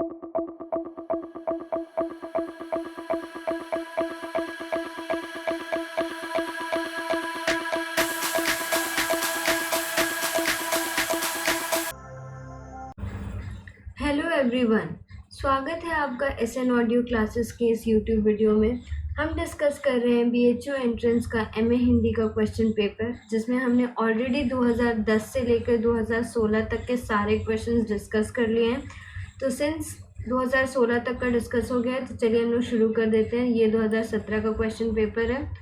Hello everyone, स्वागत है आपका एसएन ऑडियो क्लासेस के इस यूट्यूब वीडियो में। हम डिस्कस कर रहे हैं बीएचयू एंट्रेंस का एमए हिंदी का क्वेश्चन पेपर, जिसमें हमने ऑलरेडी 2010 से लेकर 2016 तक के सारे क्वेश्चंस डिस्कस कर लिए हैं। तो सिंस 2016 तक का डिस्कस हो गया है, तो चलिए हम लोग शुरू कर देते हैं। ये 2017 का क्वेश्चन पेपर है।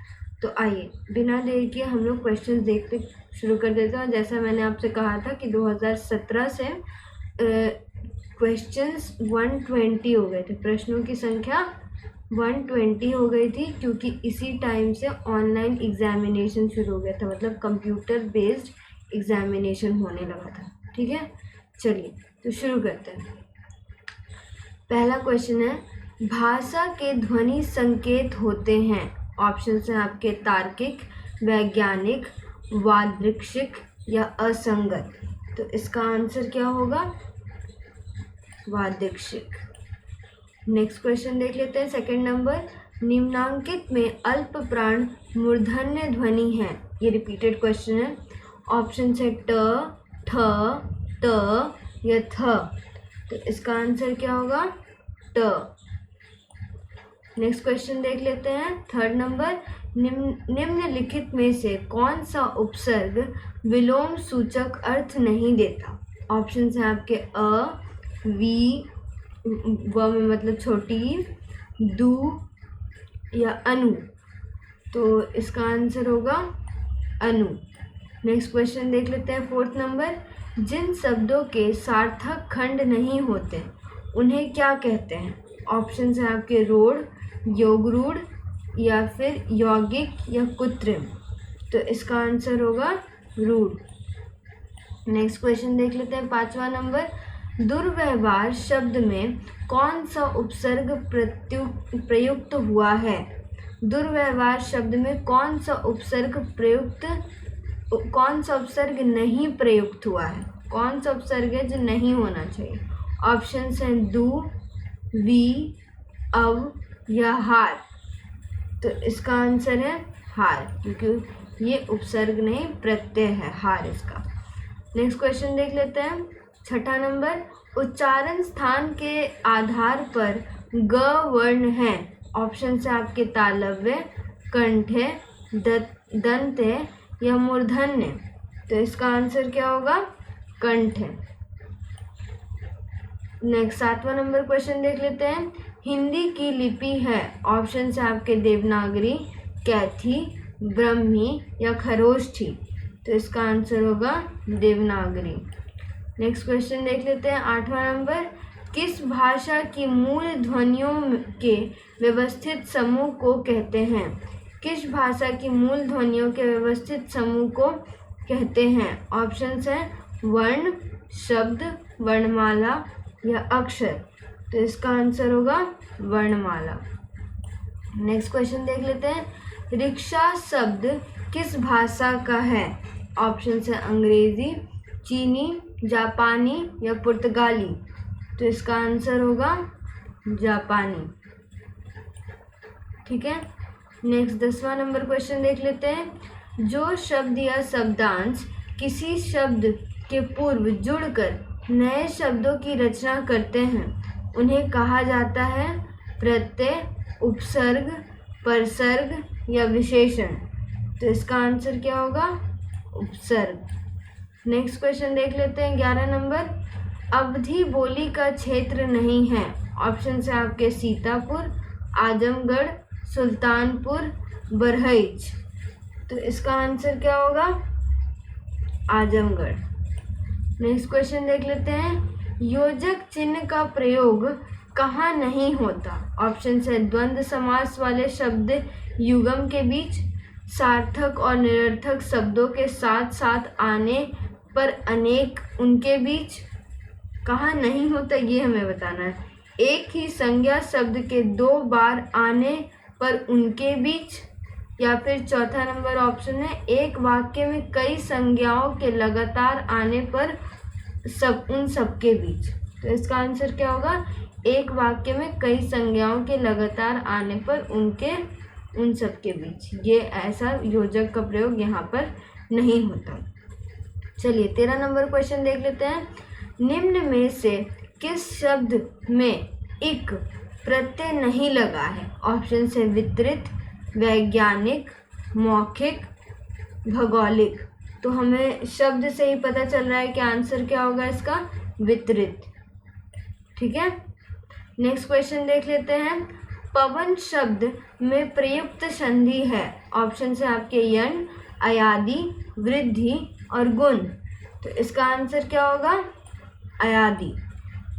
तो आइए बिना देर किए हम लोग क्वेश्चन देखते शुरू कर देते हैं। और जैसा मैंने आपसे कहा था कि 2017 से क्वेश्चंस 120 हो गए थे, प्रश्नों की संख्या 120 हो गई थी, क्योंकि इसी टाइम से ऑनलाइन एग्जामिनेशन शुरू हो गया था, मतलब कंप्यूटर बेस्ड एग्जामिनेशन होने लगा था। ठीक है, चलिए तो शुरू करते हैं। पहला क्वेश्चन है, भाषा के ध्वनि संकेत होते हैं। ऑप्शन है आपके तार्किक, वैज्ञानिक, वादृक्षिक या असंगत। तो इसका आंसर क्या होगा? वादृक्षिक। नेक्स्ट क्वेश्चन देख लेते हैं। सेकंड नंबर, निम्नांकित में अल्प प्राण मूर्धन्य ध्वनि है। ये रिपीटेड क्वेश्चन है। ऑप्शन है ट, ठ, त या थ। तो इसका आंसर क्या होगा? ट। नेक्स्ट क्वेश्चन देख लेते हैं। थर्ड नंबर, निम्नलिखित में से कौन सा उपसर्ग विलोम सूचक अर्थ नहीं देता? ऑप्शन है आपके अ, वी, व में मतलब छोटी, दू या अनु। तो इसका आंसर होगा अनु। नेक्स्ट क्वेश्चन देख लेते हैं। फोर्थ नंबर, जिन शब्दों के सार्थक खंड नहीं होते उन्हें क्या कहते हैं? ऑप्शन है आपके रूढ़, योगरूढ़ या फिर यौगिक या कृत्रिम। तो इसका आंसर होगा रूढ़। नेक्स्ट क्वेश्चन देख लेते हैं। पांचवा नंबर, दुर्व्यवहार शब्द में कौन सा उपसर्ग प्रयुक्त हुआ है? दुर्व्यवहार शब्द में कौन सा उपसर्ग नहीं प्रयुक्त हुआ है? कौन सा उपसर्ग है जो नहीं होना चाहिए? ऑप्शन हैं दू, वी, अव या हार। तो इसका आंसर है हार, क्योंकि ये उपसर्ग नहीं प्रत्यय है, हार इसका। नेक्स्ट क्वेश्चन देख लेते हैं। छठा नंबर, उच्चारण स्थान के आधार पर ग वर्ण है। ऑप्शन है आपके तालव्य, कंठ्य, दंत्य या मूर्धन्य। तो इसका आंसर क्या होगा? कंठ्य। नेक्स्ट सातवां नंबर क्वेश्चन देख लेते हैं। हिंदी की लिपि है। ऑप्शन है आपके देवनागरी, कैथी, ब्रह्मी या खरोष्ठी। तो इसका आंसर होगा देवनागरी। नेक्स्ट क्वेश्चन देख लेते हैं। आठवां नंबर, किस भाषा की मूल ध्वनियों के व्यवस्थित समूह को कहते हैं? किस भाषा की मूल ध्वनियों के व्यवस्थित समूह को कहते हैं? ऑप्शंस हैं वर्ण, शब्द, वर्णमाला या अक्षर। तो इसका आंसर होगा वर्णमाला। नेक्स्ट क्वेश्चन देख लेते हैं। रिक्शा शब्द किस भाषा का है? ऑप्शन है अंग्रेजी, चीनी, जापानी या पुर्तगाली। तो इसका आंसर होगा जापानी। ठीक है, नेक्स्ट 10वां नंबर क्वेश्चन देख लेते हैं। जो शब्द या शब्दांश किसी शब्द के पूर्व जुड़कर नए शब्दों की रचना करते हैं उन्हें कहा जाता है प्रत्यय, उपसर्ग, परसर्ग या विशेषण। तो इसका आंसर क्या होगा? उपसर्ग। नेक्स्ट क्वेश्चन देख लेते हैं। 11 नंबर, अवधी बोली का क्षेत्र नहीं है। ऑप्शन है आपके सीतापुर, आजमगढ़, सुल्तानपुर, बरहइच। तो इसका आंसर क्या होगा? आजमगढ़। नेक्स्ट क्वेश्चन देख लेते हैं। योजक चिन्ह का प्रयोग कहाँ नहीं होता? ऑप्शन है द्वंद्व समास वाले शब्द युगम के बीच, सार्थक और निरर्थक शब्दों के साथ साथ आने पर अनेक उनके बीच। कहाँ नहीं होता ये हमें बताना है। एक ही संज्ञा शब्द के दो बार आने पर उनके बीच, या फिर चौथा नंबर ऑप्शन है एक वाक्य में कई संज्ञाओं के लगातार आने पर उन सबके बीच। तो इसका आंसर क्या होगा? एक वाक्य में कई संज्ञाओं के लगातार आने पर उन सब के बीच। ये ऐसा योजक का प्रयोग यहाँ पर नहीं होता। चलिए 13 नंबर क्वेश्चन देख लेते हैं। निम्न में से किस शब्द में इक प्रत्यय नहीं लगा है? ऑप्शन से वितरित, वैज्ञानिक, मौखिक, भौगोलिक। तो हमें शब्द से ही पता चल रहा है कि आंसर क्या होगा इसका, वितरित। ठीक है, नेक्स्ट क्वेश्चन देख लेते हैं। पवन शब्द में प्रयुक्त संधि है। ऑप्शन से आपके यण, अयादि, वृद्धि और गुण। तो इसका आंसर क्या होगा, अयादि।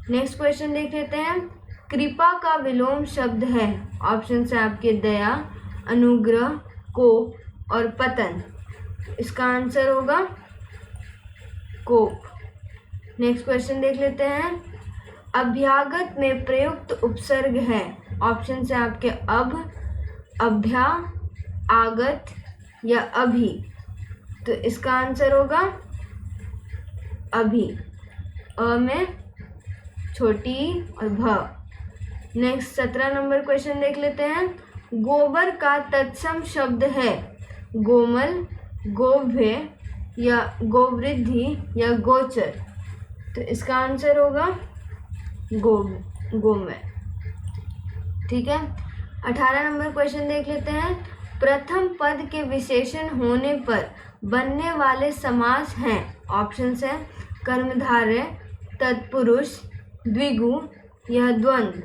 नेक्स्ट क्वेश्चन देख लेते हैं। कृपा का विलोम शब्द है। ऑप्शन से आपके दया, अनुग्रह, कोप और पतन। इसका आंसर होगा कोप। नेक्स्ट क्वेश्चन देख लेते हैं। अभ्यागत में प्रयुक्त उपसर्ग है। ऑप्शन से आपके अब, अभ्या, आगत या अभी। तो इसका आंसर होगा अभी, अ में छोटी और भ। नेक्स्ट 17 नंबर क्वेश्चन देख लेते हैं। गोबर का तत्सम शब्द है। गोमल, गोभ्य या गोवृद्धि या गोचर। तो इसका आंसर होगा गोमय। ठीक है, 18 नंबर क्वेश्चन देख लेते हैं। प्रथम पद के विशेषण होने पर बनने वाले समास हैं। ऑप्शन है कर्मधारय, तत्पुरुष, द्विगु या द्वंद्व।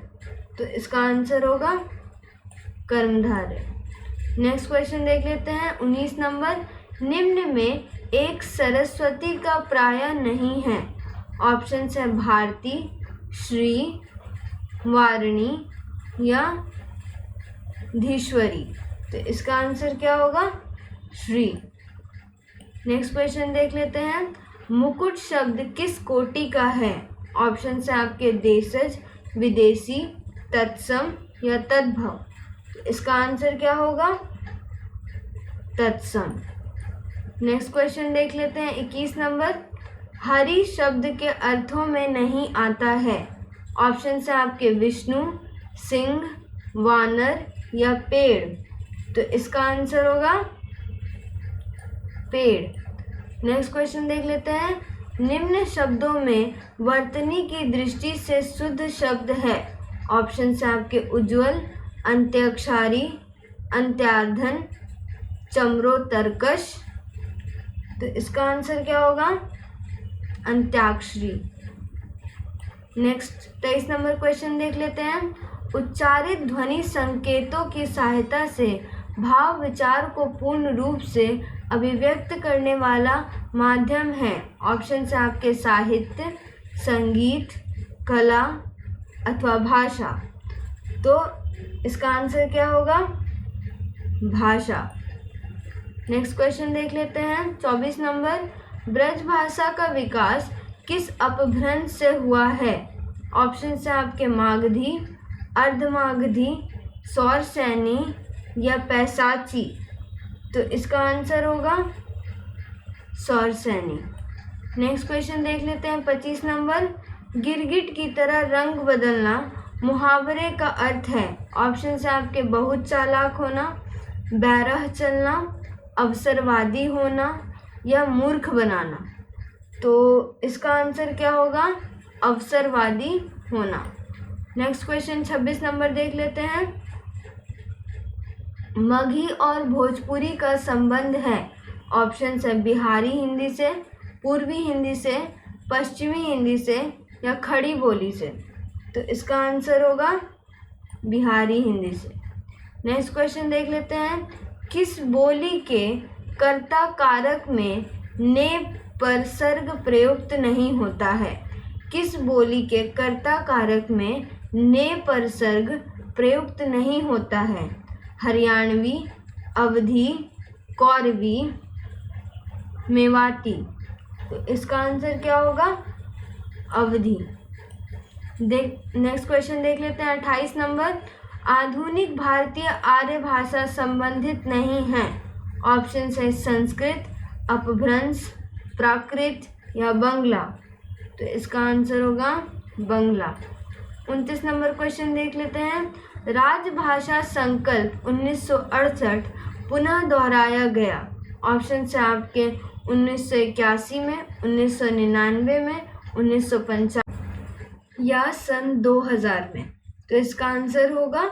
तो इसका आंसर होगा कर्मधारय। नेक्स्ट क्वेश्चन देख लेते हैं 19 नंबर। निम्न में एक सरस्वती का प्राय नहीं है। ऑप्शन है भारती, श्री, वारिणी या धीश्वरी। तो इसका आंसर क्या होगा, श्री। नेक्स्ट क्वेश्चन देख लेते हैं। मुकुट शब्द किस कोटि का है? ऑप्शन से आपके देशज, विदेशी, तत्सम या तद्भव। तो इसका आंसर क्या होगा, तत्सम। नेक्स्ट क्वेश्चन देख लेते हैं 21 नंबर। हरि शब्द के अर्थों में नहीं आता है। ऑप्शन से आपके विष्णु, सिंह, वानर या पेड़। तो इसका आंसर होगा पेड़। नेक्स्ट क्वेश्चन देख लेते हैं। निम्न शब्दों में वर्तनी की दृष्टि से शुद्ध शब्द है। ऑप्शन से आपके उज्ज्वल, अंत्याक्षरी, अंत्यार्धन, चमरो, तर्कश। तो इसका आंसर क्या होगा, अंत्याक्षरी। नेक्स्ट 23 नंबर क्वेश्चन देख लेते हैं। उच्चारित ध्वनि संकेतों की सहायता से भाव विचार को पूर्ण रूप से अभिव्यक्त करने वाला माध्यम है। ऑप्शन से आपके साहित्य, संगीत, कला अथवा भाषा। तो इसका आंसर क्या होगा, भाषा। नेक्स्ट क्वेश्चन देख लेते हैं 24 नंबर। ब्रज भाषा का विकास किस अपभ्रंश से हुआ है? ऑप्शन से आपके मागधी, अर्धमागधी, सौरसैनी या पैसाची। तो इसका आंसर होगा सौरसैनी। नेक्स्ट क्वेश्चन देख लेते हैं 25 नंबर। गिरगिट की तरह रंग बदलना मुहावरे का अर्थ है। ऑप्शन से आपके बहुत चालाक होना, बैरह चलना, अवसरवादी होना या मूर्ख बनाना। तो इसका आंसर क्या होगा, अवसरवादी होना। नेक्स्ट क्वेश्चन 26 नंबर देख लेते हैं। मगही और भोजपुरी का संबंध है। ऑप्शन है बिहारी हिंदी से, पूर्वी हिंदी से, पश्चिमी हिंदी से या खड़ी बोली से। तो इसका आंसर होगा बिहारी हिंदी से। नेक्स्ट क्वेश्चन देख लेते हैं। किस बोली के कर्ता कारक में ने पर सर्ग प्रयुक्त नहीं होता है? किस बोली के कर्ता कारक में ने पर सर्ग प्रयुक्त नहीं होता है? हरियाणवी, अवधी, कौरवी, मेवाती। तो इसका आंसर क्या होगा, अवधी। नेक्स्ट क्वेश्चन देख लेते हैं 28 नंबर। आधुनिक भारतीय आर्य भाषा संबंधित नहीं है। ऑप्शन है संस्कृत, अपभ्रंश, प्राकृत या बंगला। तो इसका आंसर होगा बंगला। 29 नंबर क्वेश्चन देख लेते हैं। राजभाषा संकल्प 1968 पुनः दोहराया गया। ऑप्शन है आपके 1981 में, 1999 में, 1995 या सन 2000 में। तो इसका आंसर होगा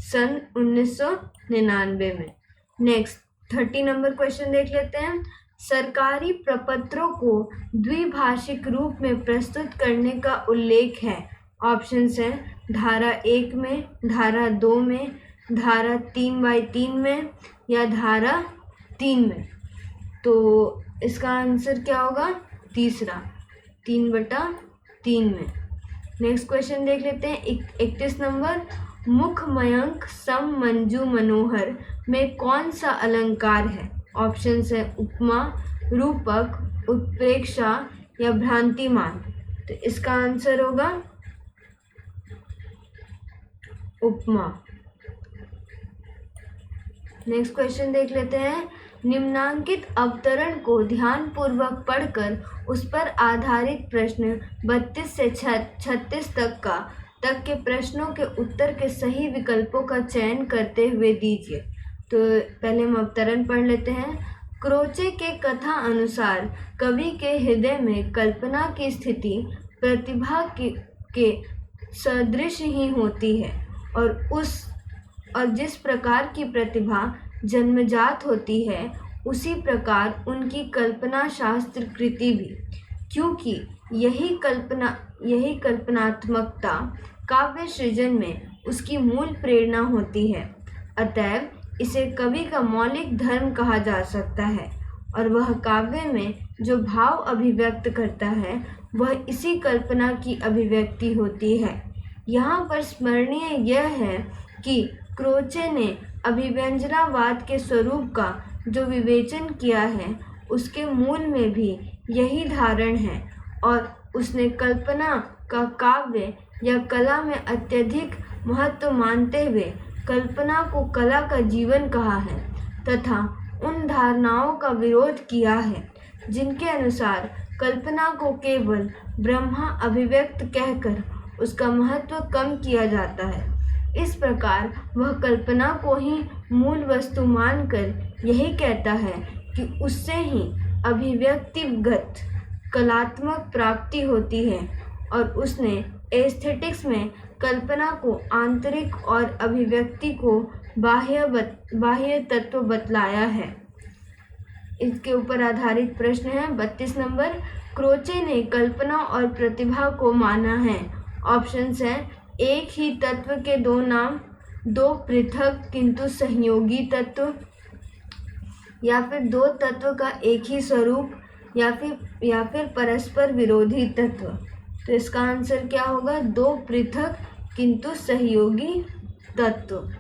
सन 1999 में। नेक्स्ट 30 नंबर क्वेश्चन देख लेते हैं। सरकारी प्रपत्रों को द्विभाषिक रूप में प्रस्तुत करने का उल्लेख है। ऑप्शंस हैं धारा 1 में, धारा 2 में, धारा 3/3 में या धारा 3 में। तो इसका आंसर क्या होगा? तीसरा, 3/3 में। नेक्स्ट क्वेश्चन देख लेते हैं 31 नंबर। मुख मयंक सम मंजू मनोहर में कौन सा अलंकार है? ऑप्शंस है उपमा, रूपक, उत्प्रेक्षा या भ्रांतिमान। तो इसका आंसर होगा उपमा। नेक्स्ट क्वेश्चन देख लेते हैं। निम्नांकित अवतरण को ध्यानपूर्वक पढ़कर उस पर आधारित प्रश्न 32 से 36 तक के प्रश्नों के उत्तर के सही विकल्पों का चयन करते हुए दीजिए। तो पहले हम अवतरण पढ़ लेते हैं। क्रोचे के कथा अनुसार कवि के हृदय में कल्पना की स्थिति प्रतिभा के सदृश ही होती है और जिस प्रकार की प्रतिभा जन्मजात होती है उसी प्रकार उनकी कल्पना शास्त्र कृति भी, क्योंकि यही कल्पनात्मकता काव्य सृजन में उसकी मूल प्रेरणा होती है। अतएव इसे कवि का मौलिक धर्म कहा जा सकता है और वह काव्य में जो भाव अभिव्यक्त करता है वह इसी कल्पना की अभिव्यक्ति होती है। यहाँ पर स्मरणीय यह है कि क्रोचे ने अभिव्यंजनावाद के स्वरूप का जो विवेचन किया है उसके मूल में भी यही धारण है और उसने कल्पना का काव्य या कला में अत्यधिक महत्व मानते हुए कल्पना को कला का जीवन कहा है तथा उन धारणाओं का विरोध किया है जिनके अनुसार कल्पना को केवल ब्रह्मा अभिव्यक्त कहकर उसका महत्व कम किया जाता है। इस प्रकार वह कल्पना को ही मूल वस्तु मानकर यही कहता है कि उससे ही अभिव्यक्तिगत कलात्मक प्राप्ति होती है और उसने एस्थेटिक्स में कल्पना को आंतरिक और अभिव्यक्ति को बाह्य तत्व बतलाया है। इसके ऊपर आधारित प्रश्न है 32 नंबर। क्रोचे ने कल्पना और प्रतिभा को माना है। ऑप्शंस हैं एक ही तत्व के दो नाम, दो पृथक किंतु सहयोगी तत्व, या फिर दो तत्व का एक ही स्वरूप, या फिर परस्पर विरोधी तत्व। तो इसका आंसर क्या होगा? दो पृथक किंतु सहयोगी तत्व।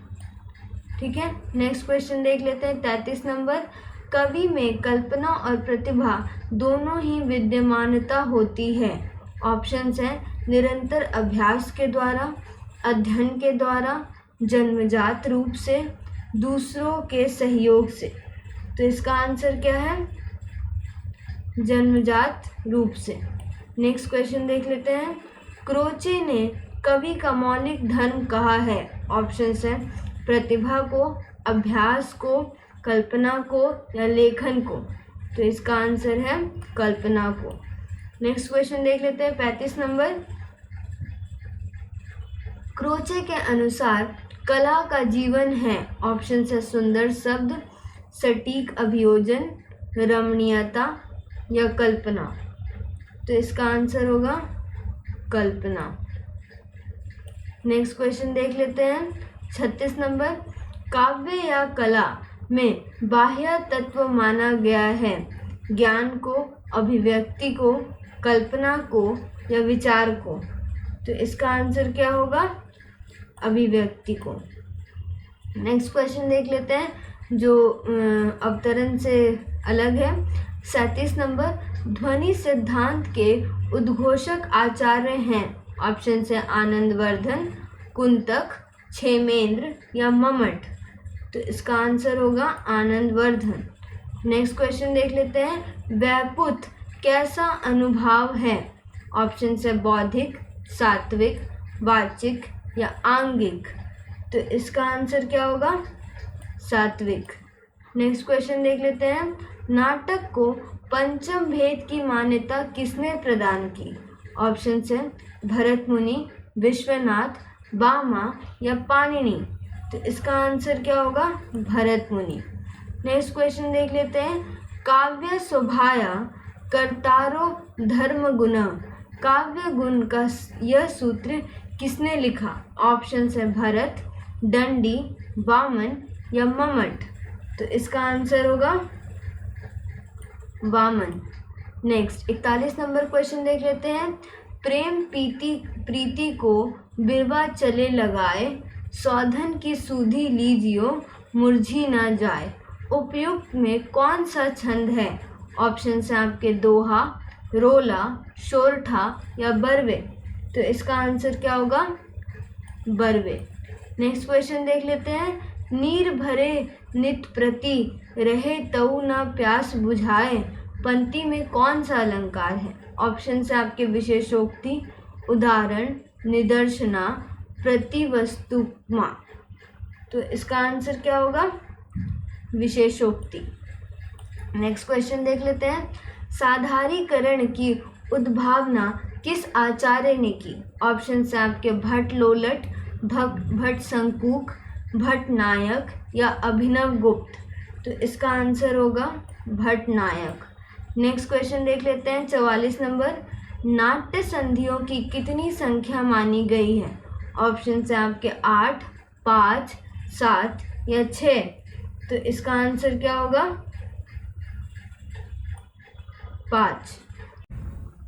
ठीक है, नेक्स्ट क्वेश्चन देख लेते हैं 33 नंबर। कवि में कल्पना और प्रतिभा दोनों ही विद्यमानता होती है। ऑप्शंस हैं निरंतर अभ्यास के द्वारा, अध्ययन के द्वारा, जन्मजात रूप से, दूसरों के सहयोग से। तो इसका आंसर क्या है? जन्मजात रूप से। नेक्स्ट क्वेश्चन देख लेते हैं। क्रोचे ने कवि का मौलिक धर्म कहा है। ऑप्शंस हैं प्रतिभा को, अभ्यास को, कल्पना को या लेखन को। तो इसका आंसर है कल्पना को। नेक्स्ट क्वेश्चन देख लेते हैं 35 नंबर। क्रोचे के अनुसार कला का जीवन है। ऑप्शन है सुंदर शब्द, सटीक अभियोजन, रमणीयता या कल्पना। तो इसका आंसर होगा कल्पना। नेक्स्ट क्वेश्चन देख लेते हैं 36 नंबर। काव्य या कला में बाह्य तत्व माना गया है ज्ञान को, अभिव्यक्ति को, कल्पना को या विचार को। तो इसका आंसर क्या होगा? अभिव्यक्ति को। नेक्स्ट क्वेश्चन देख लेते हैं जो अवतरण से अलग है। 37 नंबर। ध्वनि सिद्धांत के उद्घोषक आचार्य हैं। ऑप्शन है आनंदवर्धन, कुंतक, क्षेमेंद्र या मम्मट। तो इसका आंसर होगा आनंदवर्धन। नेक्स्ट क्वेश्चन देख लेते हैं। व्यापुत कैसा अनुभाव है? ऑप्शन है बौद्धिक, सात्विक, वाचिक या आंगिक? तो इसका आंसर क्या होगा? सात्विक। नेक्स्ट क्वेश्चन देख लेते हैं। नाटक को पंचम भेद की मान्यता किसने प्रदान की? ऑप्शन है भरत मुनि, विश्वनाथ, बामा या पाणिनि? तो इसका आंसर क्या होगा? भरत मुनि। नेक्स्ट क्वेश्चन देख लेते हैं। काव्य शोभाया कर्तारो धर्म गुण, काव्य गुण का यह सूत्र किसने लिखा? ऑप्शन है भरत, दंडी, वामन या मम्मट? तो इसका आंसर होगा वामन। नेक्स्ट 41 नंबर क्वेश्चन देख लेते हैं। प्रेम प्रीति को बिरवा चले लगाए, सौधन की सूधी लीजियो मुरझी ना जाए, उपयुक्त में कौन सा छंद है? ऑप्शन है आपके दोहा, रोला, शोरठा या बरवे? तो इसका आंसर क्या होगा? बरवे। नेक्स्ट क्वेश्चन देख लेते हैं। नीर भरे नित प्रति रहे तऊ न प्यास बुझाए, पंक्ति में कौन सा अलंकार है? ऑप्शन से आपके विशेषोक्ति, उदाहरण, निदर्शना, प्रतिवस्तुमा? तो इसका आंसर क्या होगा? विशेषोक्ति। नेक्स्ट क्वेश्चन देख लेते हैं। साधारीकरण की उद्भावना किस आचार्य ने की? ऑप्शन से आपके भट्ट लोलट, भट्ट शंकुक, भट्ट नायक या अभिनव गुप्त? तो इसका आंसर होगा भट्ट नायक। नेक्स्ट क्वेश्चन देख लेते हैं 44 नंबर। नाट्य संधियों की कितनी संख्या मानी गई है? ऑप्शन से आपके 8, 5, 7 या 6? तो इसका आंसर क्या होगा? 5।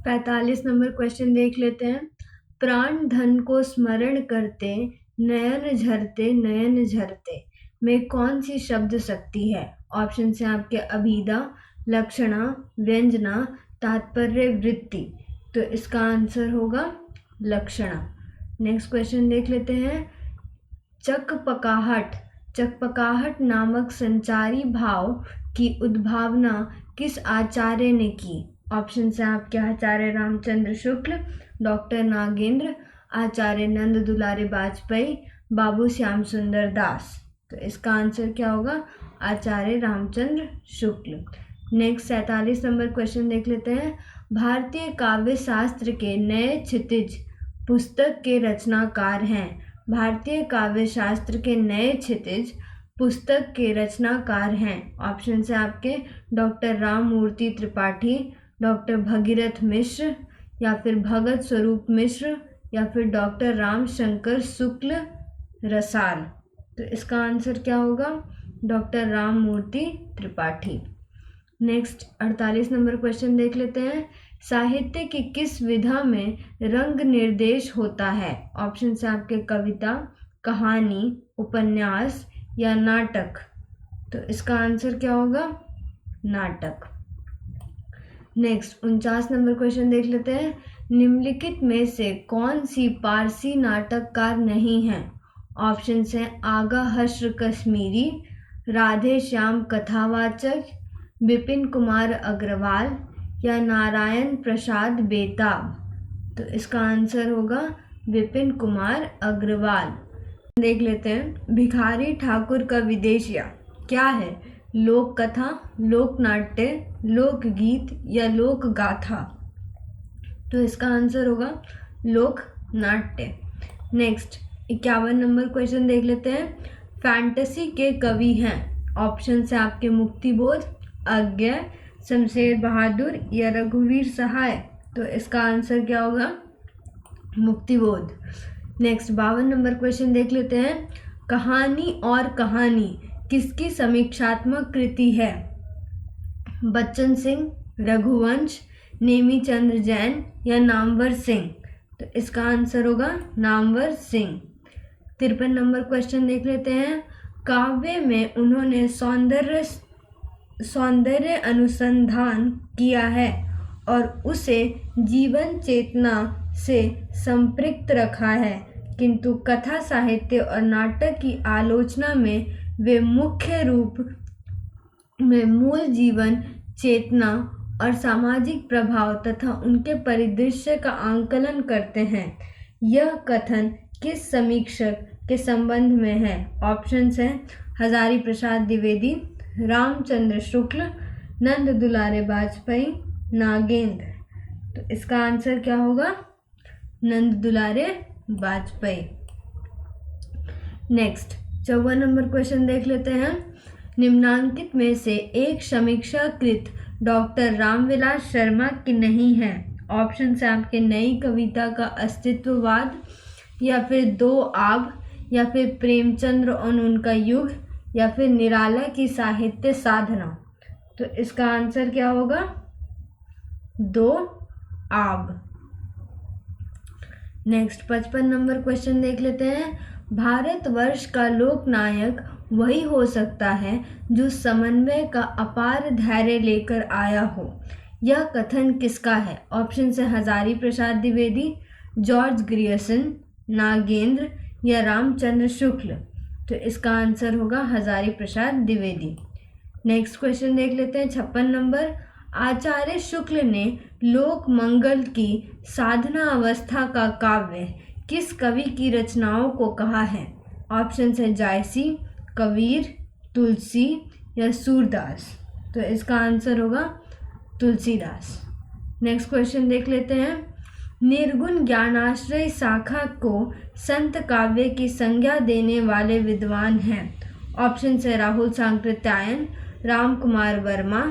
45 नंबर क्वेश्चन देख लेते हैं। प्राण धन को स्मरण करते नयन झरते में कौन सी शब्द शक्ति है? ऑप्शन से आपके अभिधा, लक्षणा, व्यंजना, तात्पर्य, वृत्ति? तो इसका आंसर होगा लक्षणा। नेक्स्ट क्वेश्चन देख लेते हैं। चकपकाहट नामक संचारी भाव की उद्भावना किस आचार्य ने की? ऑप्शन से आपके आचार्य रामचंद्र शुक्ल, डॉक्टर नागेंद्र, आचार्य नंद दुलारे वाजपेयी, बाबू श्याम सुंदर दास? तो इसका आंसर क्या होगा? आचार्य Ramchandra Shukla. Next 47 number question देख लेते हैं। भारतीय काव्य शास्त्र के नए क्षितिज पुस्तक के रचनाकार हैं। भारतीय काव्य शास्त्र के नए क्षितिज पुस्तक के रचनाकार हैं। ऑप्शन से आपके डॉक्टर राम मूर्ति त्रिपाठी, डॉक्टर भगीरथ मिश्र या फिर भगत स्वरूप मिश्र या फिर डॉक्टर राम शंकर शुक्ल रसाल? तो इसका आंसर क्या होगा? डॉक्टर राम मूर्ति त्रिपाठी। नेक्स्ट 48 नंबर क्वेश्चन देख लेते हैं। साहित्य की किस विधा में रंग निर्देश होता है? ऑप्शन से आपके कविता, कहानी, उपन्यास या नाटक? तो इसका आंसर क्या होगा? नाटक। नेक्स्ट 49 नंबर क्वेश्चन देख लेते हैं। निम्नलिखित में से कौन सी पारसी नाटककार नहीं है? ऑप्शन है आगा हश्र कश्मीरी, राधे श्याम कथावाचक, विपिन कुमार अग्रवाल या नारायण प्रसाद बेताब? तो इसका आंसर होगा विपिन कुमार अग्रवाल। देख लेते हैं। भिखारी ठाकुर का विदेशिया क्या है? लोक कथा, लोक नाट्य, लोकगीत या लोक गाथा? तो इसका आंसर होगा लोक नाट्य। नेक्स्ट 51 नंबर क्वेश्चन देख लेते हैं। फैंटेसी के कवि हैं। ऑप्शन से आपके मुक्तिबोध, अज्ञे, शमशेर बहादुर या रघुवीर सहाय? तो इसका आंसर क्या होगा? मुक्तिबोध। नेक्स्ट 52 नंबर क्वेश्चन देख लेते हैं। कहानी और कहानी किसकी समीक्षात्मक कृति है? बच्चन सिंह, रघुवंश, नेमीचंद्र जैन या नामवर सिंह? तो इसका आंसर होगा नामवर सिंह। 53 नंबर क्वेश्चन देख लेते हैं। काव्य में उन्होंने सौंदर्य अनुसंधान किया है और उसे जीवन चेतना से संपृक्त रखा है, किंतु कथा साहित्य और नाटक की आलोचना में वे मुख्य रूप में मूल जीवन चेतना और सामाजिक प्रभाव तथा उनके परिदृश्य का आंकलन करते हैं। यह कथन किस समीक्षक के संबंध में है? ऑप्शंस हैं हजारी प्रसाद द्विवेदी, रामचंद्र शुक्ल, नंद दुलारे वाजपेयी, नागेंद्र। तो इसका आंसर क्या होगा? नंद दुलारे वाजपेयी। नेक्स्ट 54 नंबर क्वेश्चन देख लेते हैं। निम्नांकित में से एक समीक्षाकृत डॉक्टर रामविलास शर्मा की नहीं है। ऑप्शन है आपके नई कविता का अस्तित्ववाद, या फिर दो आब, या फिर प्रेमचंद्र और उनका युग, या फिर निराला की साहित्य साधना। तो इसका आंसर क्या होगा? दो आब। नेक्स्ट 55 नंबर क्वेश्चन देख लेते हैं। भारतवर्ष का लोकनायक वही हो सकता है जो समन्वय का अपार धैर्य लेकर आया हो। यह कथन किसका है? ऑप्शन है हजारी प्रसाद द्विवेदी, जॉर्ज ग्रियर्सन, नागेंद्र, या रामचंद्र शुक्ल। तो इसका आंसर होगा हजारी प्रसाद द्विवेदी। नेक्स्ट क्वेश्चन देख लेते हैं 56 नंबर। आचार्य शुक्ल ने लोक मंगल की साधना अवस्था का काव्य किस कवि की रचनाओं को कहा है? ऑप्शन है जायसी, कबीर, तुलसी, या सूरदास। तो इसका आंसर होगा तुलसीदास। नेक्स्ट क्वेश्चन देख लेते हैं। निर्गुण ज्ञानाश्रय शाखा को संत काव्य की संज्ञा देने वाले विद्वान हैं। ऑप्शन है राहुल सांकृत्यायन, राम कुमार वर्मा,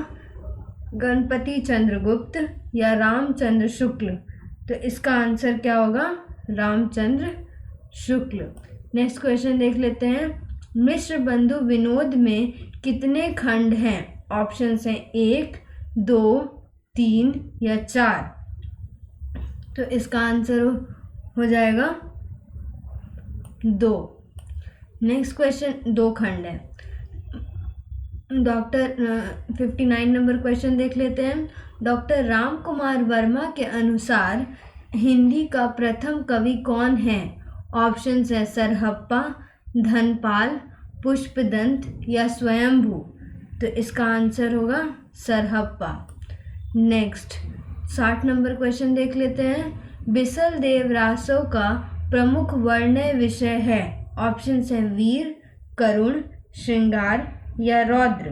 गणपति चंद्रगुप्त, या रामचंद्र शुक्ल। तो इसका आंसर क्या होगा? रामचंद्र शुक्ल। नेक्स्ट क्वेश्चन देख लेते हैं। मिश्र बंधु विनोद में कितने खंड हैं? ऑप्शंस हैं 1, 2, 3, या 4। तो इसका आंसर हो जाएगा 2। नेक्स्ट क्वेश्चन 2 खंड है। डॉक्टर 59 नंबर क्वेश्चन देख लेते हैं। डॉक्टर राम कुमार वर्मा के अनुसार हिंदी का प्रथम कवि कौन है? ऑप्शंस है सरहप्पा, धनपाल, पुष्पदंत, या स्वयंभू। तो इसका आंसर होगा सरहप्पा। नेक्स्ट 60 नंबर क्वेश्चन देख लेते हैं। बिसल देव रासो का प्रमुख वर्णय विषय है। ऑप्शंस हैं वीर, करुण, श्रृंगार, या रौद्र।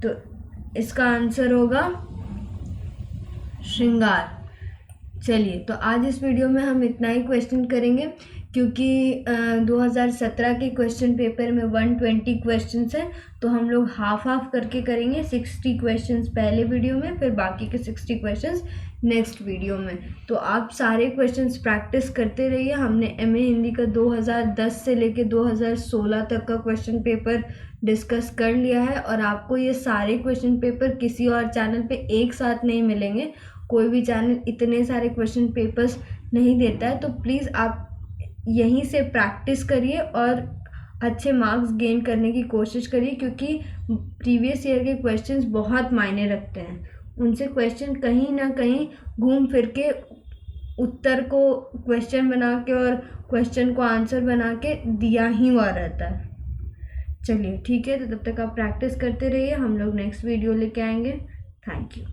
तो इसका आंसर होगा श्रृंगार। चलिए, तो आज इस वीडियो में हम इतना ही क्वेश्चन करेंगे, क्योंकि 2017 के क्वेश्चन पेपर में 120 क्वेश्चंस हैं, तो हम लोग हाफ करके करेंगे। 60 क्वेश्चंस पहले वीडियो में, फिर बाकी के 60 क्वेश्चंस नेक्स्ट वीडियो में। तो आप सारे क्वेश्चंस प्रैक्टिस करते रहिए। हमने MA हिंदी का 2010 से लेके 2016 तक का क्वेश्चन पेपर डिस्कस कर लिया है, और आपको ये सारे क्वेश्चन पेपर किसी और चैनल पे एक साथ नहीं मिलेंगे। कोई भी चैनल इतने सारे क्वेश्चन पेपर्स नहीं देता है। तो प्लीज़ आप यहीं से प्रैक्टिस करिए और अच्छे मार्क्स गेन करने की कोशिश करिए, क्योंकि प्रीवियस ईयर के क्वेश्चंस बहुत मायने रखते हैं। उनसे क्वेश्चन कहीं ना कहीं घूम फिर के उत्तर को क्वेश्चन बना के और क्वेश्चन को आंसर बना के दिया ही हुआ रहता है। चलिए ठीक है, तो तब तक आप प्रैक्टिस करते रहिए। हम लोग नेक्स्ट वीडियो लेके आएंगे। Thank you.